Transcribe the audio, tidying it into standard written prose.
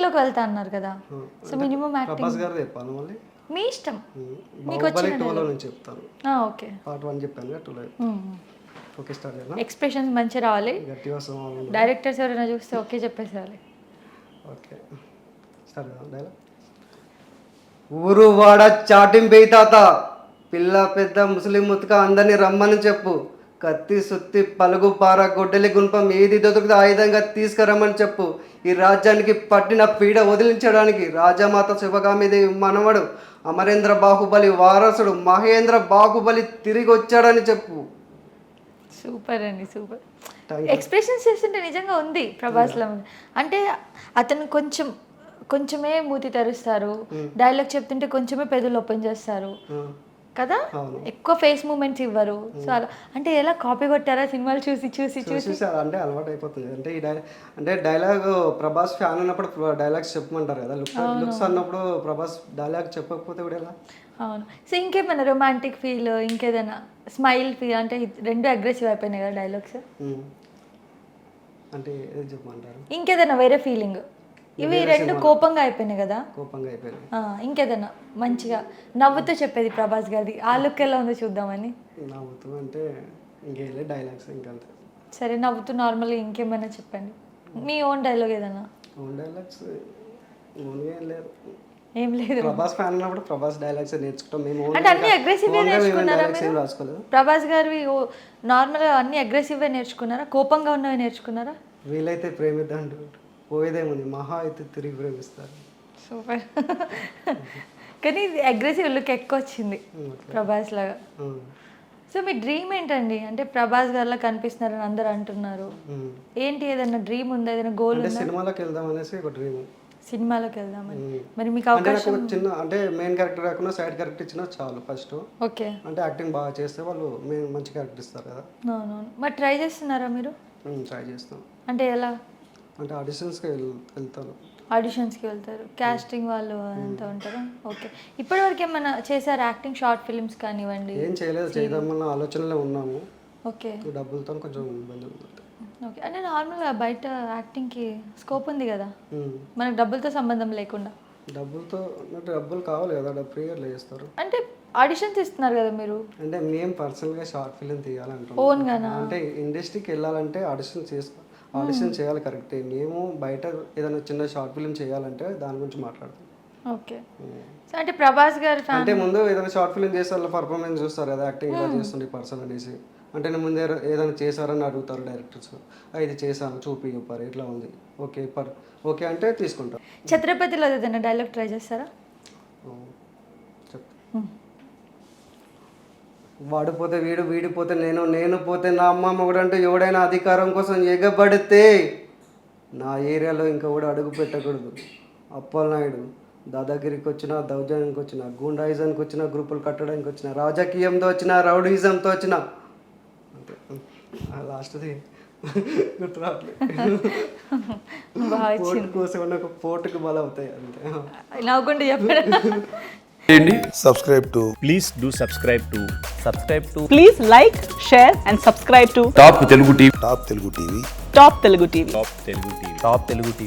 లోకి వెళ్తా అన్నారు కదా, సో మినిమం యాక్టింగ్ ప్రభాస్ గారు చెప్పాను మళ్ళీ మీ ఇష్టం. మీకు బాహుబలి 2లో నుంచి చెప్తాను. ఓకే, పార్ట్ 1 చెప్పాను కదా, 2లో ఓకే స్టార్ట్ చేద్దాం. ఎక్స్ప్రెషన్స్ మంచిగా రావాలి, గట్టిగా వస్తాం. డైరెక్టర్స్ ఎవరైనా చూస్తే ఓకే చెప్పేసేయాలి. ఓకే స్టార్ట్ చేద్దాం డైలాగ్. ఊరు వాడ చాటింపే తాత, పిల్ల పెద్ద ముస్లిం ముతుక అందరినీ రమ్మని చెప్పు, కత్తి సుత్తి పలుగు పార గొడ్డలి గుంపం ఏది దొరికితే ఆయుధంగా తీసుకురమ్మని చెప్పు. ఈ రాజ్యానికి పట్టిన పీడ వదిలించడానికి రాజమాత శివగామిదేవి మనవడు అమరేంద్ర బాహుబలి వారసుడు మహేంద్ర బాహుబలి తిరిగి వచ్చాడని చెప్పు. సూపర్ అండి, సూపర్. ఎక్స్ప్రెషన్స్ చేస్తుంటే నిజంగా ఉంది ప్రభాస్లో. అంటే అతను కొంచెమే మూతి తెరుస్తారు, డైలాగ్ చెప్తుంటే కొంచెమే పెదవులు ఓపెన్ చేస్తారు కదా, ఎక్కువ ఫేస్ మూమెంట్స్ ఇవ్వరు. సో అలా అంటే ఎలా కాపీ కొట్టారా సినిమాలు చూసి చూసి చూసి? అంటే అలవాటు అయిపోతుంది. అంటే డైలాగ్ ప్రభాస్ ఫ్యాన్ ఉన్నప్పుడు డైలాగ్స్ చెప్పమంటారు కదా, లుక్స్ అన్నప్పుడు ప్రభాస్ డైలాగ్ చెప్పకపోతే కూడా ఎలా? అవును. సో ఇంకేమైనా రొమాంటిక్ ఫీల్, ఇంకేదైనా స్మైల్ ఫీల్, అంటే రెండు అగ్రెసివ్ అయిపోయినాయి కదా డైలాగ్స్, అంటే ఏది చెప్పమంటారు? ఇంకేదైనా వేరే ఫీలింగ్? ఇవి రెండు కోపంగా అయిపోయినాయి కదా, కోపంగా అయిపోయినాయి. ఇంకేదైనా మంచిగా నవ్వుతూ చెప్పేది ప్రభాస్ గారిది, ఆ లుక్ ఎలా ఉందో చూద్దామని. నవ్వుతూ అంటే ఇంకేలే డైలాగ్స్ ఇంకంతే. సరే, నవ్వుతూ నార్మల్గా ఇంకేమైనా చెప్పండి, మీ ఓన్ డైలాగ్ ఏదైనా. ఓన్ డైలాగ్స్ ఏం లేదు, ప్రభాస్ ఫ్యాన్ ఉన్నప్పుడు ప్రభాస్ డైలాగ్స్ నేర్చుకుంటాం మేము. అంటే అన్ని అగ్రెసివ్ నేర్చుకున్నారా మీరు? ప్రభాస్ గారివి నార్మల్గా అన్ని అగ్రెసివ్ నేర్చుకున్నారా, కోపంగా ఉన్నవి నేర్చుకున్నారా? వీలైతే ప్రేమిద్దాం పోయేదేముంది, మహా అయితే తిరిగి ప్రేమిస్తారు. సూపర్. కానీ అగ్రెసివ్ లుక్ ఎక్కువ వచ్చింది ప్రభాస్ లాగా. సో మీ డ్రీమ్ ఏంటండి? అంటే ప్రభాస్ గారిలా కనిపిస్తున్నారని అందరు అంటున్నారు, ఏంటి ఏదైనా డ్రీమ్ ఉందా, ఏదైనా గోల్ ఉందా? సినిమాలోకి వెళ్దాం అనేసి ఒక డ్రీమ్. సినిమాలోకి వెళ్దామని మరి మీకు అవకాశం? చిన్న అంటే మెయిన్ క్యారెక్టర్ కాకుండా సైడ్ క్యారెక్టర్ ఇచ్చినా చాలు ఫస్ట్. ఓకే, అంటే యాక్టింగ్ బాగా చేస్తే వాళ్ళు మెయిన్ మంచి క్యారెక్టర్ ఇస్తారు కదా. అవునవును. మరి ట్రై చేస్తున్నారా మీరు? ట్రై చేస్తాం. అంటే ఎలా? అంటే ఆడిషన్స్కి వెళ్తాను. ఆడిషన్స్కి వెళ్తారు, కాస్టింగ్ వాళ్ళు అంతా ఉంటారా? ఓకే. ఇప్పటివరకు ఏమైనా చేశారు యాక్టింగ్, షార్ట్ ఫిల్మ్స్ కానివ్వండి? ఏం చేయలేదు, చేద్దామన్న ఆలోచనలో ఉన్నాము. ఓకే, డబ్బులతో కొంచెం ఇబ్బంది ఉంది. ఓకే. అంటే నార్మల్గా బయట యాక్టింగ్కి స్కోప్ ఉంది కదా, మనకు డబ్బులతో సంబంధం లేకుండా. డబ్బులు కావాలి కదా, డబ్బు ఫ్రీగా చేస్తారు. అంటే ఆడిషన్స్ ఇస్తున్నారు కదా మీరు? అంటే మేము పర్సనల్గా షార్ట్ ఫిల్మ్ తీయాలంటాం ఓన్గానా? అంటే ఇండస్ట్రీకి వెళ్ళాలంటే ఆడిషన్ చేయాలి కరెక్టే. మేము బయట ఏదైనా చిన్న షార్ట్ ఫిల్మ్ చేయాలంటే దాని గురించి మాట్లాడతాం. ఓకే. అంటే ప్రభాస్ గారు అంటే ముందు ఏదైనా షార్ట్ ఫిల్మ్ చేసే వాళ్ళ పర్ఫార్మెన్స్ చూస్తారు కదా, యాక్టింగ్ ఇలా చేస్తుంది పర్సన్ అనేసి. అంటే నేను ముందే ఏదైనా చేశారని అడుగుతారు డైరెక్టర్స్, ఇది చేశాను చూపిపరు ఎట్లా ఉంది, ఓకే అంటే తీసుకుంటారు. ఛత్రపతిలో ఏదైనా డైలాగ్ ట్రై చేస్తారా? వాడిపోతే వీడు, వీడిపోతే నేను పోతే నా అమ్మ మొగుడు అంటే ఎవడైనా అధికారం కోసం ఎగబడితే నా ఏరియాలో ఇంకా కూడా అడుగు పెట్టకూడదు. అప్పలనాయుడు దాదాగిరికి వచ్చిన, దౌర్జన్యానికి వచ్చిన, గూండాయిజానికి వచ్చిన, గ్రూపులు కట్టడానికి వచ్చిన, రాజకీయంతో వచ్చిన, రౌడీజంతో వచ్చిన, అంతే. లాస్ట్ది గుర్తు రావట్లేదు. పోటు కోసం ఒక పోటుకు బలం అవుతాయి అంతే. నవ్వుకుంటూ చెప్పండి. Subscribe to. Please do subscribe to. Please like, share and subscribe to Top Telugu TV. Top Telugu TV. Top Telugu TV. Top Telugu TV. Top Telugu TV.